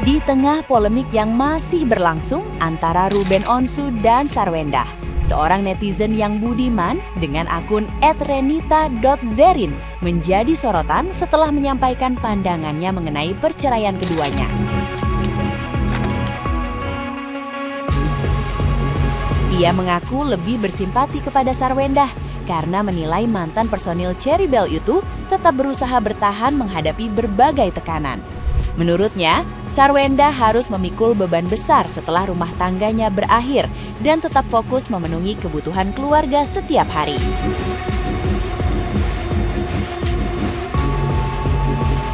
Di tengah polemik yang masih berlangsung antara Ruben Onsu dan Sarwendah, seorang netizen yang budiman dengan akun @renita.zerin menjadi sorotan setelah menyampaikan pandangannya mengenai perceraian keduanya. Ia mengaku lebih bersimpati kepada Sarwendah karena menilai mantan personil Cherry Belle itu tetap berusaha bertahan menghadapi berbagai tekanan. Menurutnya, Sarwendah harus memikul beban besar setelah rumah tangganya berakhir dan tetap fokus memenuhi kebutuhan keluarga setiap hari.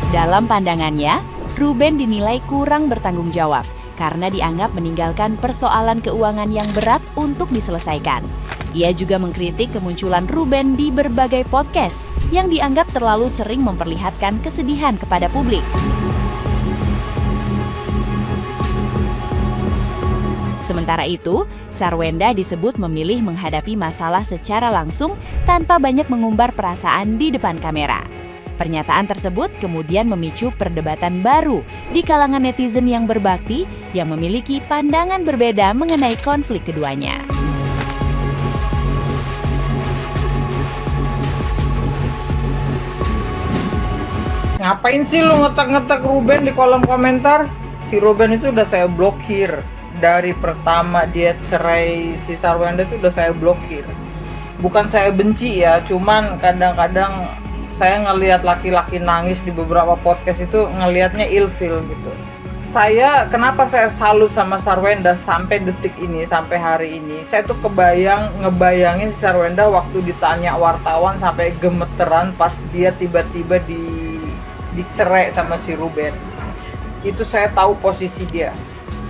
Dalam pandangannya, Ruben dinilai kurang bertanggung jawab karena dianggap meninggalkan persoalan keuangan yang berat untuk diselesaikan. Ia juga mengkritik kemunculan Ruben di berbagai podcast yang dianggap terlalu sering memperlihatkan kesedihan kepada publik. Sementara itu, Sarwendah disebut memilih menghadapi masalah secara langsung tanpa banyak mengumbar perasaan di depan kamera. Pernyataan tersebut kemudian memicu perdebatan baru di kalangan netizen yang berbakti yang memiliki pandangan berbeda mengenai konflik keduanya. Ngapain sih lu ngetak-ngetak Ruben di kolom komentar? Si Ruben itu udah saya blokir. Dari pertama dia cerai si Sarwendah itu udah saya blokir. Bukan saya benci ya, cuman kadang-kadang saya ngelihat laki-laki nangis di beberapa podcast itu ngelihatnya ilfil gitu. Kenapa saya salut sama Sarwendah sampai detik ini, sampai hari ini. Saya tuh ngebayangin si Sarwendah waktu ditanya wartawan sampai gemeteran pas dia tiba-tiba dicerai sama si Ruben. Itu saya tahu posisi dia.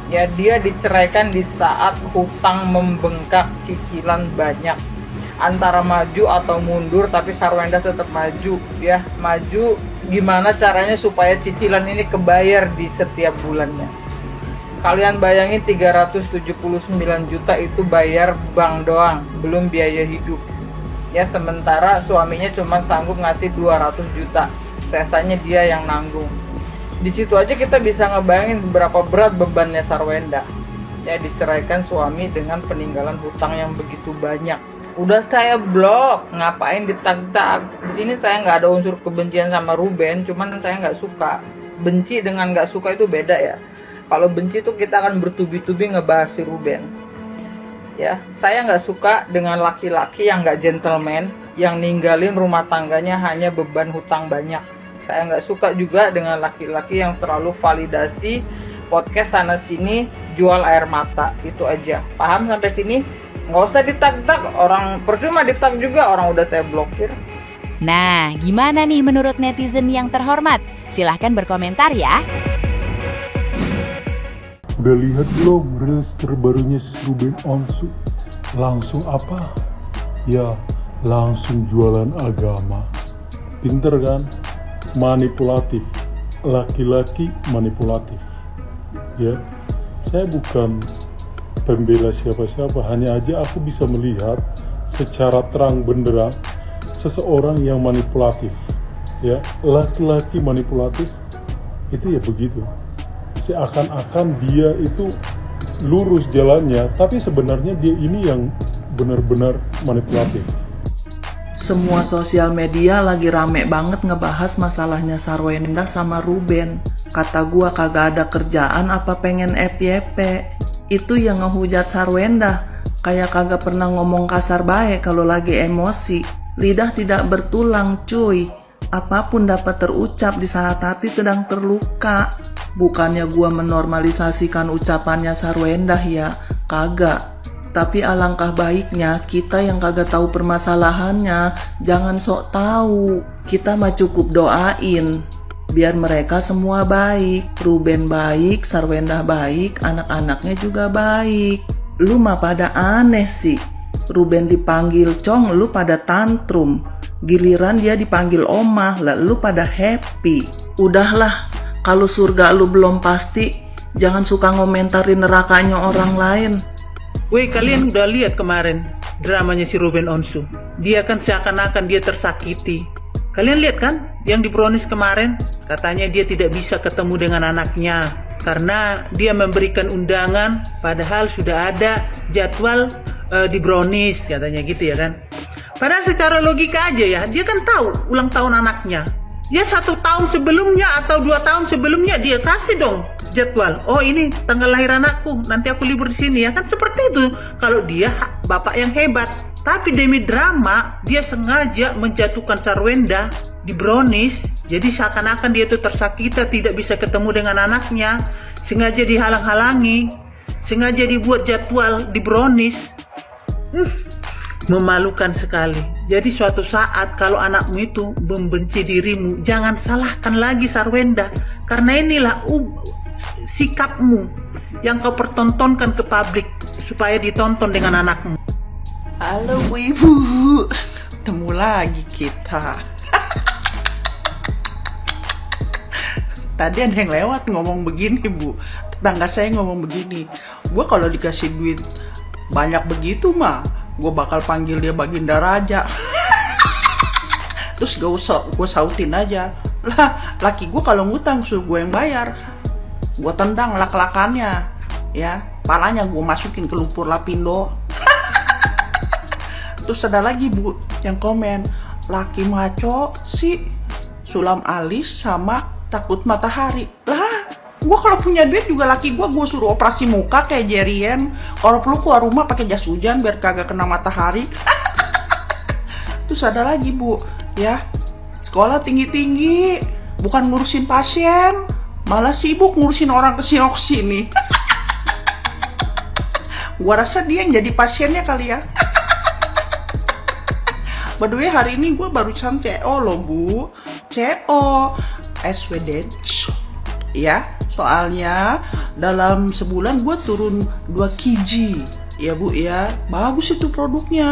Ya, dia diceraikan di saat hutang membengkak, cicilan banyak. Antara maju atau mundur, tapi Sarwendah tetap maju. Ya, maju gimana caranya supaya cicilan ini kebayar di setiap bulannya. Kalian bayangin 379 juta itu bayar bank doang, belum biaya hidup. Ya, sementara suaminya cuma sanggup ngasih 200 juta. Sisanya dia yang nanggung. Di situ aja kita bisa ngebayangin berapa berat bebannya Sarwendah. Ya, diceraikan suami dengan peninggalan hutang yang begitu banyak. Udah saya blok, ngapain ditag-tag? Di sini saya nggak ada unsur kebencian sama Ruben, cuman saya nggak suka. Benci dengan nggak suka itu beda ya. Kalau benci tuh kita akan bertubi-tubi ngebahas si Ruben. Ya, saya nggak suka dengan laki-laki yang nggak gentleman, yang ninggalin rumah tangganya hanya beban hutang banyak. Saya nggak suka juga dengan laki-laki yang terlalu validasi podcast sana sini jual air mata. Itu aja. Paham sampai sini? Nggak usah ditag-tag. Orang percuma ditag juga, orang udah saya blokir. Nah, gimana nih menurut netizen yang terhormat? Silahkan berkomentar ya. Udah lihat belum reels terbarunya Ruben Onsu? Langsung apa? Ya, langsung jualan agama. Pinter kan? Manipulatif, laki-laki manipulatif. Ya, saya bukan pembela siapa-siapa, hanya aja aku bisa melihat secara terang benderang seseorang yang manipulatif. Ya, laki-laki manipulatif itu ya begitu. Seakan-akan dia itu lurus jalannya, tapi sebenarnya dia ini yang benar-benar manipulatif. Semua sosial media lagi rame banget ngebahas masalahnya Sarwendah sama Ruben. Kata gua kagak ada kerjaan apa pengen FYP. Itu yang ngehujat Sarwendah. Kayak kagak pernah ngomong kasar baik kalau lagi emosi. Lidah tidak bertulang cuy. Apapun dapat terucap di saat hati sedang terluka. Bukannya gua menormalisasikan ucapannya Sarwendah ya. Kagak. Tapi alangkah baiknya kita yang kagak tahu permasalahannya jangan sok tahu. Kita mah cukup doain biar mereka semua baik. Ruben baik, Sarwendah baik, anak-anaknya juga baik. Lu mah pada aneh sih. Ruben dipanggil Cong, lu pada tantrum. Giliran dia dipanggil Omah, lah lu pada happy. Udahlah, kalau surga lu belum pasti, jangan suka ngomentarin nerakanya orang lain. Weh, kalian udah lihat kemarin dramanya si Ruben Onsu? Dia kan seakan-akan dia tersakiti. Kalian lihat kan yang divonis kemarin? Katanya dia tidak bisa ketemu dengan anaknya. karena dia memberikan undangan padahal sudah ada jadwal di brownies katanya gitu ya kan. Padahal secara logika aja ya, dia kan tahu ulang tahun anaknya. Ya 1 tahun sebelumnya atau 2 tahun sebelumnya dia kasih dong jadwal. Oh ini tanggal lahir anakku, nanti aku libur di sini ya kan, seperti itu. Kalau dia bapak yang hebat. Tapi demi drama dia sengaja menjatuhkan Sarwenda di brownies. Jadi seakan-akan dia itu tersakiti, tidak bisa ketemu dengan anaknya. Sengaja dihalang-halangi, sengaja dibuat jadwal di brownies. Memalukan sekali. Jadi suatu saat kalau anakmu itu membenci dirimu, jangan salahkan lagi Sarwenda, karena inilah sikapmu yang kau pertontonkan ke publik supaya ditonton dengan anakmu. Halo Bu Ibu, ketemu lagi kita. Tadi ada yang lewat ngomong begini Bu, tetangga saya ngomong begini, gue kalau dikasih duit banyak begitu mah, gue bakal panggil dia Baginda Raja. Terus gak usah gue sautin aja, lah laki gue kalau ngutang suruh gue yang bayar, gue tendang lak-lakannya ya, palanya gue masukin ke lumpur Lapindo. Terus ada lagi Bu yang komen, laki maco si sulam alis sama takut matahari. Lah gue kalau punya duit juga laki gue suruh operasi muka kayak Jerien. Kalau perlu keluar rumah pakai jas hujan biar kagak kena matahari. Terus ada lagi Bu ya, sekolah tinggi-tinggi bukan ngurusin pasien, malah sibuk ngurusin orang kesini-kesini. Gua rasa dia yang jadi pasiennya kali ya. By the way, hari ini gue barusan CO loh Bu, CO SWD ya, soalnya dalam sebulan gue turun 2 kg ya Bu ya, bagus itu produknya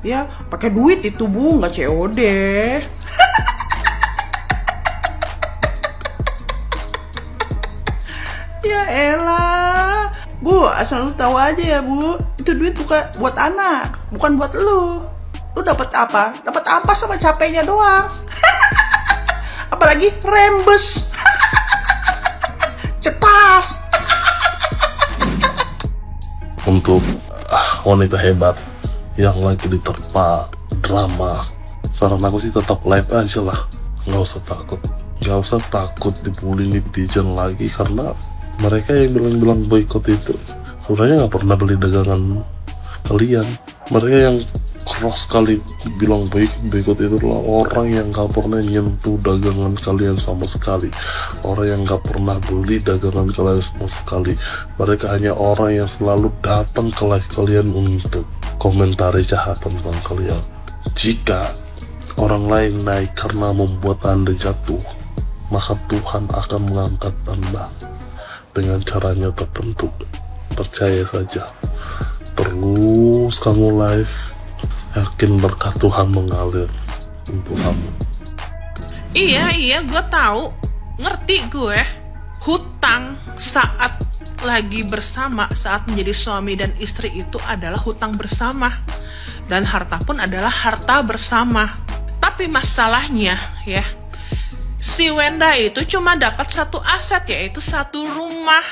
ya, pakai duit itu Bu, nggak COD. Ya elah Bu, asal lu tahu aja ya Bu, itu duit bukan buat anak, bukan buat lu. Lu dapat apa? Dapat apa sama capeknya doang. Apalagi rembes. Cetas. Untuk wanita hebat yang lagi diterpa drama, saran aku sih tetap live aja lah, nggak usah takut dibully netizen lagi, karena mereka yang bilang boykot itu sebenarnya nggak pernah beli dagangan kalian. Mereka yang keras sekali bilang boykot itu adalah orang yang gak pernah nyentuh dagangan kalian sama sekali, orang yang gak pernah beli dagangan kalian sama sekali. Mereka hanya orang yang selalu datang ke live kalian untuk komentari jahat tentang kalian. Jika orang lain naik karena membuat Anda jatuh, maka Tuhan akan mengangkat Anda dengan caranya tertentu. Percaya saja, terus kamu live, yakin berkat Tuhan mengalir untuk kamu. Iya, gue tahu, ngerti gue. Hutang saat lagi bersama, saat menjadi suami dan istri itu adalah hutang bersama, dan harta pun adalah harta bersama. Tapi masalahnya ya, si Wenda itu cuma dapat satu aset, yaitu satu rumah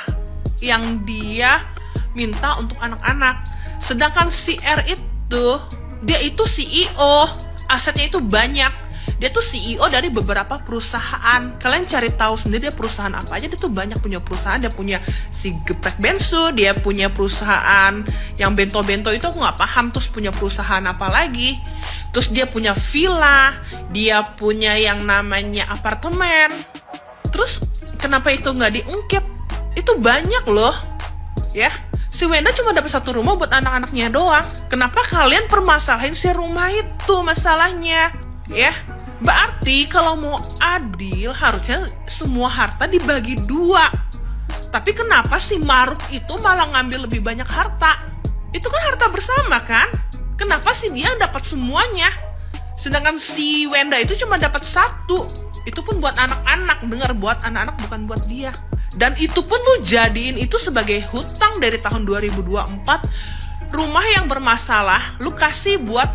yang dia minta untuk anak-anak. Sedangkan si R itu, dia itu CEO, asetnya itu banyak. Dia tuh CEO dari beberapa perusahaan. Kalian cari tahu sendiri dia perusahaan apa aja. Dia tuh banyak punya perusahaan. Dia punya si geprek bensu, dia punya perusahaan yang bento-bento itu aku nggak paham. Terus punya perusahaan apa lagi? Terus dia punya villa, dia punya yang namanya apartemen. Terus kenapa itu nggak diungkit? Itu banyak loh, ya. Si Wenda cuma dapat satu rumah buat anak-anaknya doang. Kenapa kalian permasalahin si rumah itu masalahnya? Ya, berarti kalau mau adil harusnya semua harta dibagi 2. Tapi kenapa si Maruf itu malah ngambil lebih banyak harta? Itu kan harta bersama kan? Kenapa sih dia dapat semuanya? Sedangkan si Wenda itu cuma dapat 1. Itu pun buat anak-anak. Dengar, buat anak-anak, bukan buat dia. Dan itu pun lu jadiin itu sebagai hutang dari tahun 2024. Rumah yang bermasalah lu kasih buat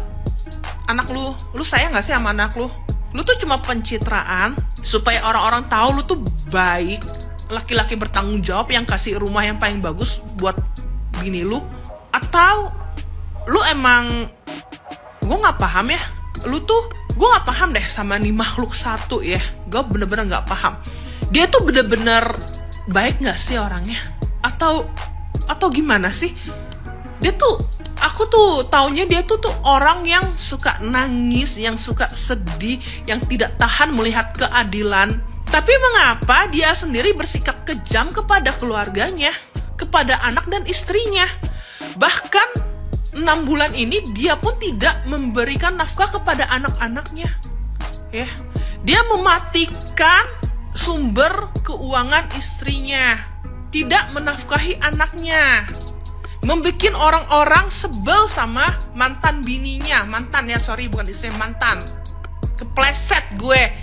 anak lu. Lu sayang gak sih sama anak lu? Lu tuh cuma pencitraan supaya orang-orang tahu lu tuh baik, laki-laki bertanggung jawab yang kasih rumah yang paling bagus buat bini lu? Atau lu emang, gue nggak paham ya, gue nggak paham deh sama nih makhluk satu ya, gue bener-bener nggak paham. Dia tuh bener-bener baik nggak sih orangnya? Atau gimana sih? Dia tuh, aku tuh taunya dia tuh orang yang suka nangis, yang suka sedih, yang tidak tahan melihat keadilan. Tapi mengapa dia sendiri bersikap kejam kepada keluarganya, kepada anak dan istrinya? Bahkan 6 bulan ini dia pun tidak memberikan nafkah kepada anak-anaknya. Ya, dia mematikan sumber keuangan istrinya, tidak menafkahi anaknya, membikin orang-orang sebel sama mantan bininya, mantan ya, sorry bukan istri, mantan. Kepleset gue.